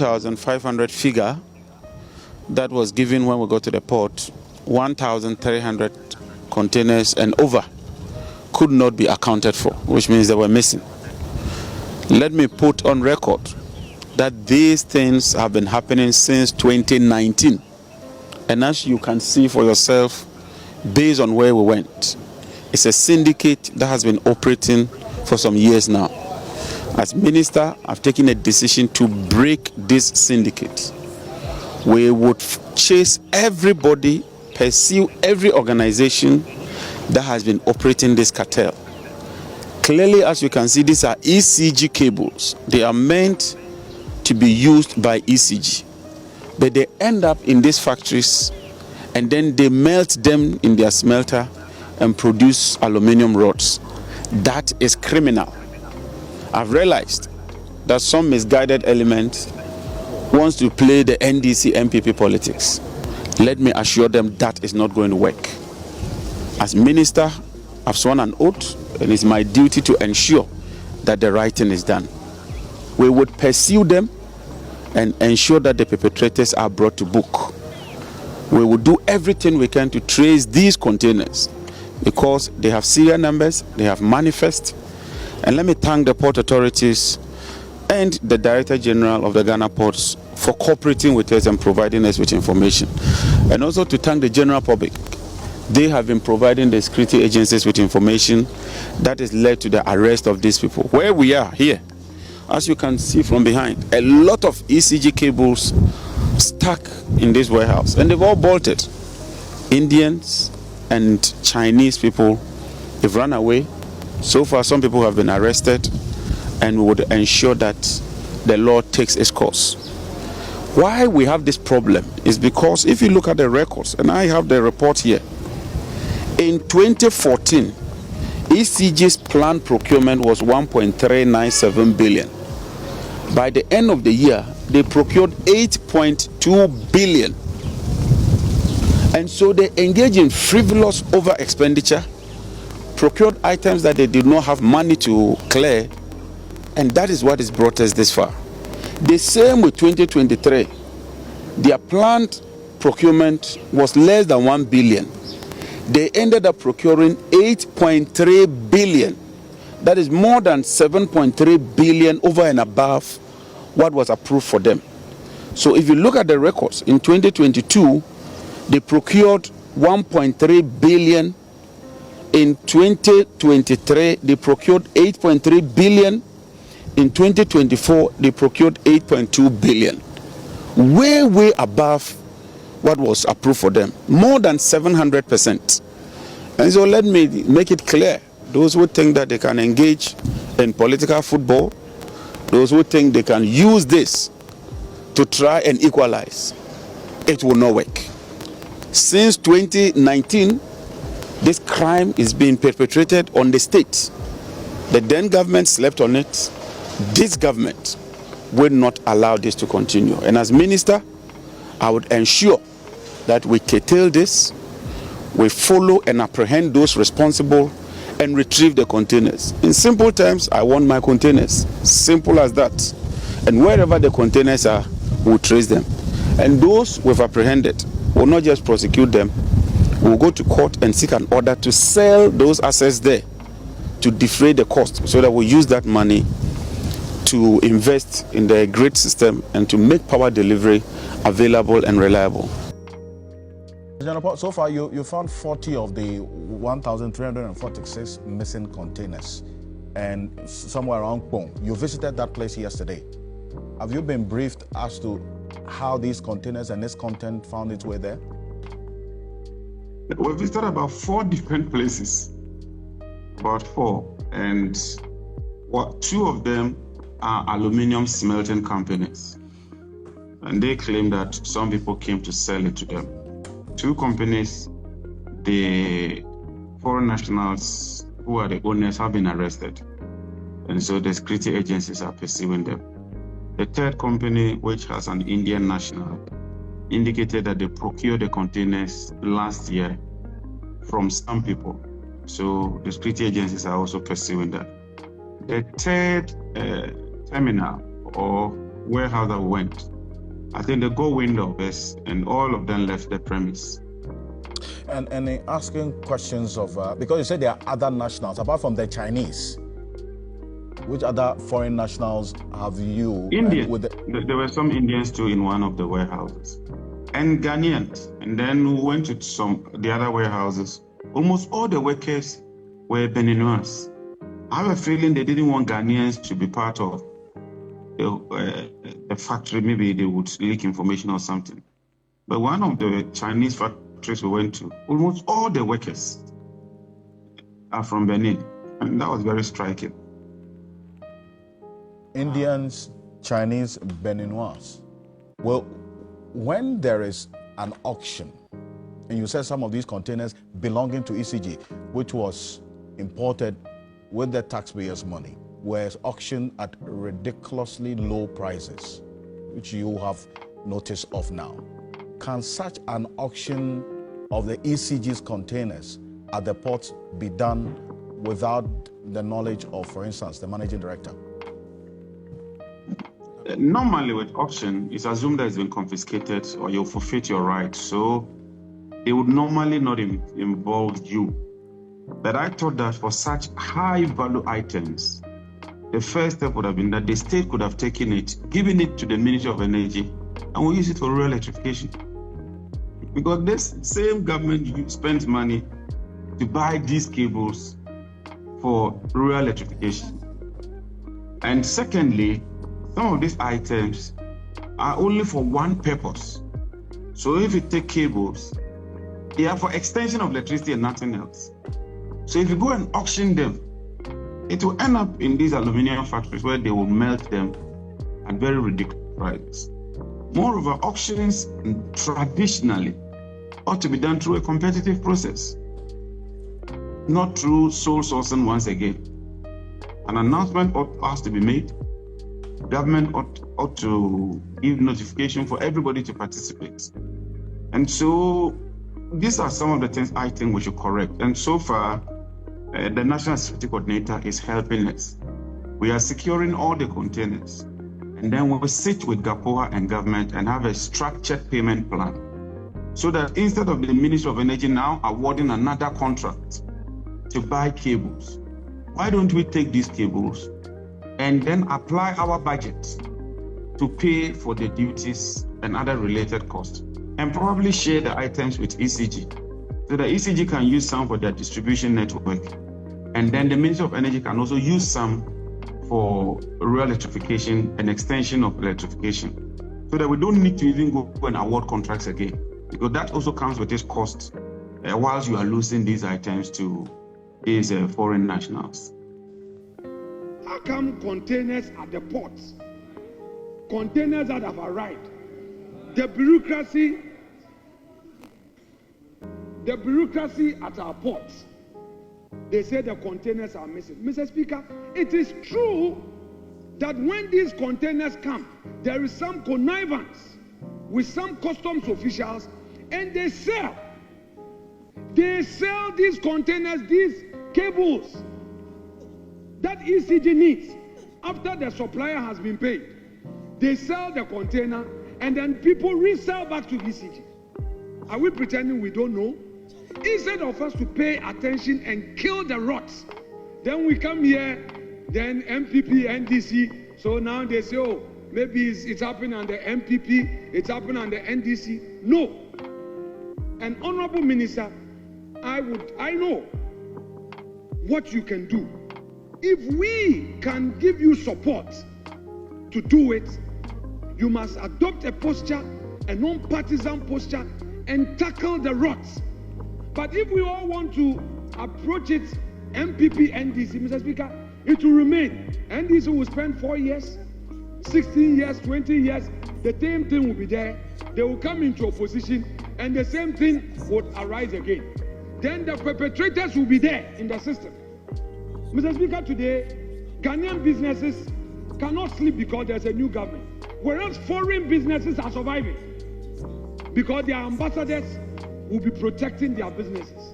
2,500 figure that was given when we got to the port, 1,300 containers and over could not be accounted for, which means they were missing. Let me put on record that these things have been happening since 2019. And as you can see for yourself, based on where we went, it's a syndicate that has been operating for some years now. As minister, I've taken a decision to break this syndicate. We would chase everybody, pursue every organization that has been operating this cartel. Clearly, as you can see, these are ECG cables. They are meant to be used by ECG, but they end up in these factories and then they melt them in their smelter and produce aluminium rods. That is criminal. I've realized that some misguided element wants to play the NDC MPP politics. Let me assure them that is not going to work. As minister, I've sworn an oath, and it's my duty to ensure that the right thing is done. We would pursue them and ensure that the perpetrators are brought to book. We will do everything we can to trace these containers because they have serial numbers, they have manifest. And let me thank the port authorities and the Director General of the Ghana Ports for cooperating with us and providing us with information. And also to thank the general public. They have been providing the security agencies with information that has led to the arrest of these people. Where we are here, as you can see from behind, a lot of ECG cables stuck in this warehouse, and they've all bolted. Indians and Chinese people have run away. So far, some people have been arrested, and we would ensure that the law takes its course. Why we have this problem is because if you look at the records, and I have the report here, in 2014, ECG's planned procurement was 1.397 billion. By the end of the year, they procured 8.2 billion. And so they engage in frivolous over expenditure, procured items that they did not have money to clear, and that is what has brought us this far. The same with 2023. Their planned procurement was less than 1 billion. They ended up procuring 8.3 billion. That is more than 7.3 billion over and above what was approved for them. So if you look at the records, in 2022, they procured 1.3 billion. In 2023, they procured 8.3 billion. In 2024, they procured 8.2 billion. Way above what was approved for them, more than 700%. And so let me make it clear, those who think that they can engage in political football, those who think they can use this to try and equalize, it will not work. Since 2019, this crime is being perpetrated on the state. The then government slept on it. This government will not allow this to continue. And as minister, I would ensure that we curtail this, we follow and apprehend those responsible and retrieve the containers. In simple terms, I want my containers. Simple as that. And wherever the containers are, we'll trace them. And those we've apprehended, we'll not just prosecute them, we'll go to court and seek an order to sell those assets there to defray the cost so that we use that money to invest in the grid system and to make power delivery available and reliable. Jinapor, so far you found 40 of the 1,346 missing containers and somewhere around Pong. You visited that place yesterday. Have you been briefed as to how these containers and this content found its way there? We visited about 4 different places, about 4, and 2 of them are aluminium smelting companies. And they claim that some people came to sell it to them. 2 companies, the foreign nationals who are the owners have been arrested. And so the security agencies are pursuing them. The 3rd company, which has an Indian national, indicated that they procured the containers last year from some people. So the security agencies are also pursuing that. The 3rd terminal or warehouse that we went, I think they got wind of us, and all of them left the premise. And in asking questions of, because you said there are other nationals, apart from the Chinese, which other foreign nationals have you? Indian. There were some Indians too in one of the warehouses, and Ghanaians. And then we went to the other warehouses. Almost all the workers were Beninese. I have a feeling they didn't want Ghanaians to be part of the factory. Maybe they would leak information or something. But one of the Chinese factories we went to, almost all the workers are from Benin. And that was very striking. Indians, Chinese, Beninese. Well, when there is an auction, and you said some of these containers belonging to ECG, which was imported with the taxpayers' money, was auctioned at ridiculously low prices, which you have notice of now. Can such an auction of the ECG's containers at the port be done without the knowledge of, for instance, the managing director? Normally with auction, it's assumed that it's been confiscated or you forfeit your right. So it would normally not involve you. But I thought that for such high value items, the first step would have been that the state could have taken it, given it to the Ministry of Energy, and we use it for rural electrification. Because this same government spends money to buy these cables for rural electrification. And secondly, some of these items are only for one purpose. So if you take cables, they are for extension of electricity and nothing else. So if you go and auction them, it will end up in these aluminum factories where they will melt them at very ridiculous prices. Moreover, auctions traditionally ought to be done through a competitive process, not through sole sourcing once again. An announcement has to be made. Government ought to give notification for everybody to participate. And so these are some of the things I think we should correct. And so far, the National Security Coordinator is helping us. We are securing all the containers. And then we will sit with GAPOA and government and have a structured payment plan. So that instead of the Ministry of Energy now awarding another contract to buy cables, why don't we take these cables and then apply our budget to pay for the duties and other related costs, and probably share the items with ECG, so that ECG can use some for their distribution network, and then the Ministry of Energy can also use some for rural electrification and extension of electrification, so that we don't need to even go and award contracts again, because that also comes with its cost whilst you are losing these items to these foreign nationals. How come containers at the ports, containers that have arrived, the bureaucracy at our ports, they say the containers are missing. Mr. Speaker, it is true that when these containers come, there is some connivance with some customs officials, and they sell these containers, these cables that ECG needs after the supplier has been paid. They sell the container and then people resell back to ECG. Are we pretending we don't know? Instead of us to pay attention and kill the rots, then we come here, then MPP, NDC, so now they say, oh, maybe it's happening under MPP, it's happening under NDC. No. An honorable minister, I know what you can do. If we can give you support to do it, you must adopt a posture, a non-partisan posture, and tackle the rots. But if we all want to approach it MPP, NDC, Mr. Speaker, it will remain. NDC will spend 4 years, 16 years, 20 years. The same thing will be there. They will come into opposition, and the same thing would arise again. Then the perpetrators will be there in the system. Mr. Speaker, today, Ghanaian businesses cannot sleep because there's a new government, whereas foreign businesses are surviving because their ambassadors will be protecting their businesses.